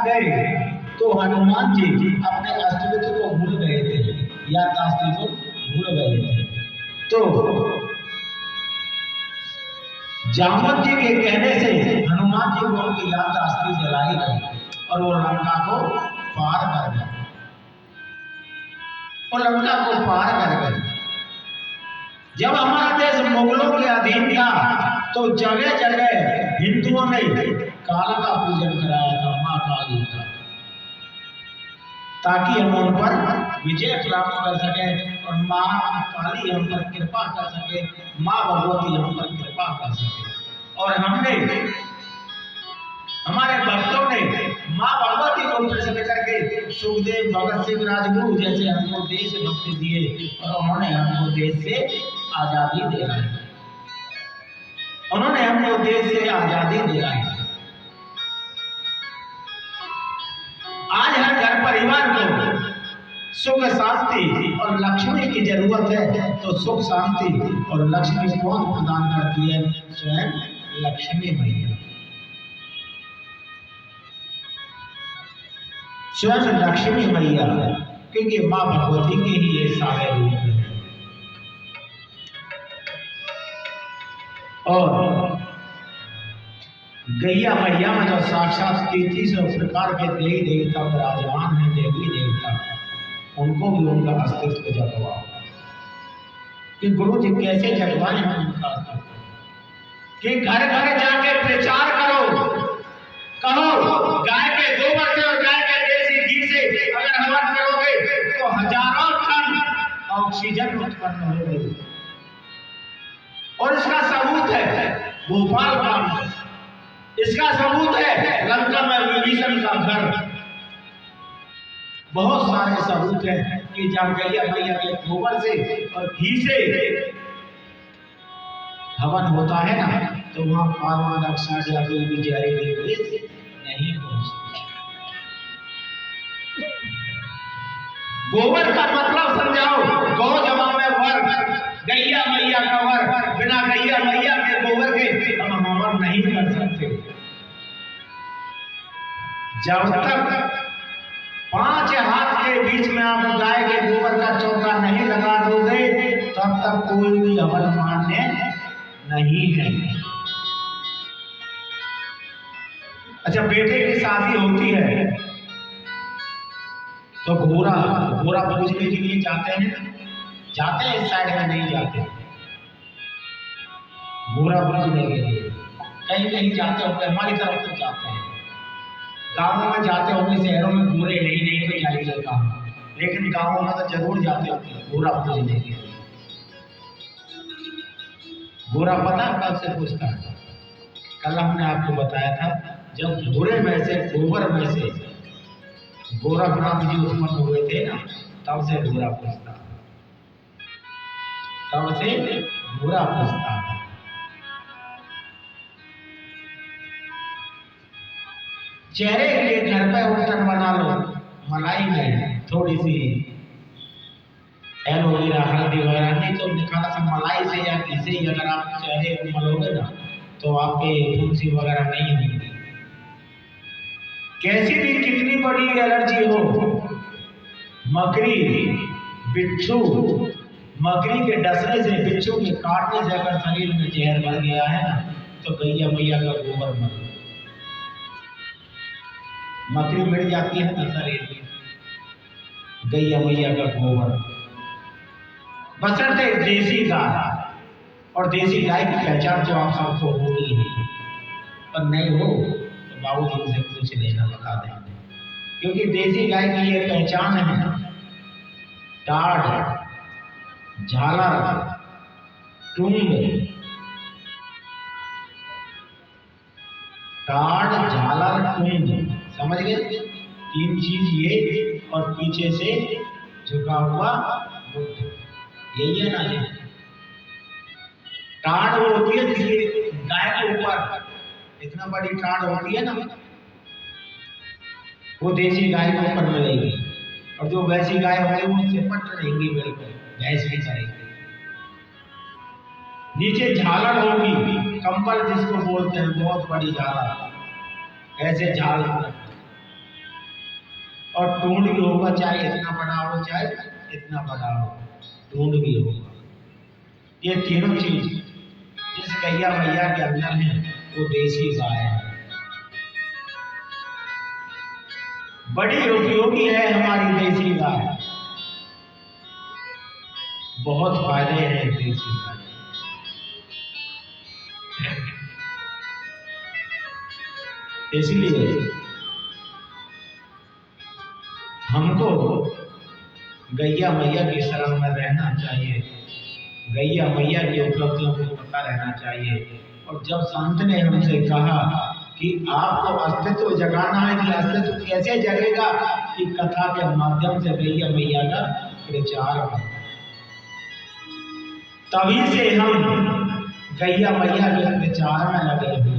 गए तो हनुमान जी अपने अस्तित्व को भूल गए थे, याददाश्त को भूल गए थे। तो जामवंत जी के कहने से हनुमान जी को उनकी याददाश्त जलाई गई और वो लंका को पार कर गए जब हमारा देश मुगलों के अधीन था तो जगह जगह हिंदुओं ने काल का पूजन कराया था, माँ काली का, ताकि हम उन पर विजय प्राप्त कर सके और माँ काली हम पर कृपा कर सके, माँ भगवती हम पर कृपा कर सके। और हमारे भक्तों ने माँ भगवती को प्रसन्न करके सुखदेव, भगत सिंह, राजगुरु जैसे हमको देशभक्ति दिए और उन्होंने हमको देश से आजादी दिलाई। आज हर घर परिवार को सुख शांति और लक्ष्मी की जरूरत है, तो सुख शांति और लक्ष्मी कौन प्रदान करती है? स्वयं लक्ष्मी मैया। स्वयं लक्ष्मी मैया, क्योंकि माँ भगवती के ही ये सारे रूप हैं। और गैया मैया में जो साक्षात 33 प्रकार के देवी देवता विराजमान हैं, देवी देवता, उनको भी उनका अस्तित्व जगवाओ। कि गुरु जी कैसे जगवाए हैं उनका अस्तित्व? कि घर घर जाके प्रचार करो, कहो गाय के गोबर से और गाय के देसी घी से अगर हवन करोगे तो हजारों टन ऑक्सीजन उत्पन्न होगी। और इसका सबूत है भोपाल का, इसका सबूत है लंका में विभीषण का घर। बहुत सारे सबूत हैं कि जब गैया मैया के गोबर से और घी से हवन होता है ना, तो वहां कार्बन डाइऑक्साइड या कोई भी जहरीली गैस नहीं पहुंचती। गोबर का मतलब समझाओ, गौ जमा में वर, गैया मैया का वर, बिना गैया मैया के गोबर के हम हवन नहीं कर सकते। जब तक 5 हाथ के बीच में आप गाय के गोबर का चौका नहीं लगा दोगे, तब तक कोई भी हवन मान्य नहीं है। अच्छा, बेटे की शादी होती है तो घोड़ा पूजने के लिए जाते हैं, इस साइड में नहीं जाते। घोड़ा पूजने के लिए कहीं जाते होंगे, हमारी तरफ तो जाते हैं, गाँवों में जाते होंगे, शहरों में घोड़े नहीं तो जाइए काम, लेकिन गाँवों में तो जरूर जाते होंगे घोड़ा पूजने के लिए। घोड़ा पता कब से पूछता है? कल हमने आपको बताया था, जब घोड़े में से, गोबर में से गोरखनाथ जी उत्पन्न हुए थे ना, तब से घोड़ा पूछता है, चेहरे के लिए घर पे उल्टन बना लो, मलाई में थोड़ी सी एलोवेरा, हल्दी वगैरह, नहीं तो निकाला सा मलाई से या घी से ही अगर आप चेहरे को मलोगे ना, तो आपके फुंसी वगैरह नहीं होगी। कैसी भी कितनी बड़ी एलर्जी हो, मकड़ी, बिच्छू, मकड़ी के डसने से, बिच्छू के काटने से अगर शरीर में जहर भर गया है ना, तो गैया मैया का गोबर मत, मकड़ी मिट जाती है ना शरीर में, गैया मैया का गोबर। बशर्ते देसी गाय, और देसी गाय की पहचान जो आप सबको होगी ही, पर नहीं हो तो बाबूजी से पूछ लेना, बता देंगे। क्योंकि देसी गाय की ये पहचान है, टाड़, झालर, टुंग, टाड़, झालर, टुंग, समझ गए? 3 चीज ये, और पीछे से झुका हुआ मुंह, यही है ना ये। टाड़ वो होती है जिसकी गाय के ऊपर इतना बड़ी टाड़ होती है ना, वो देसी गाय के ऊपर मिलेगी, और जो वैसी गाय होगी वो सिपट रहेंगी, बिल्कुल भैंस की तरह। नीचे झालर होगी, कंबल जिसको बोलते हैं, बहुत बड़ी झालर, ऐसे झाल और टूंड भी होगा, चाहे इतना बड़ा हो चाहे इतना बड़ा हो, टूंड भी होगा। ये तीनों चीज जिस गैया मैया के अंदर है वो देसी गाय है। बड़ी उपयोगी है हमारी देसी गाय, बहुत फायदे हैं देसी गाय। इसलिए हमको गैया मैया की शरण में रहना चाहिए, गैया मैया की उपलब्धियों को पता रहना चाहिए। और जब संत ने हमसे कहा कि आपको अस्तित्व जगाना है, कि अस्तित्व कैसे जगेगा, कि कथा के माध्यम से गैया मैया का प्रचार हो, तभी से हम गैया मैया के प्रचार में लगे हुए।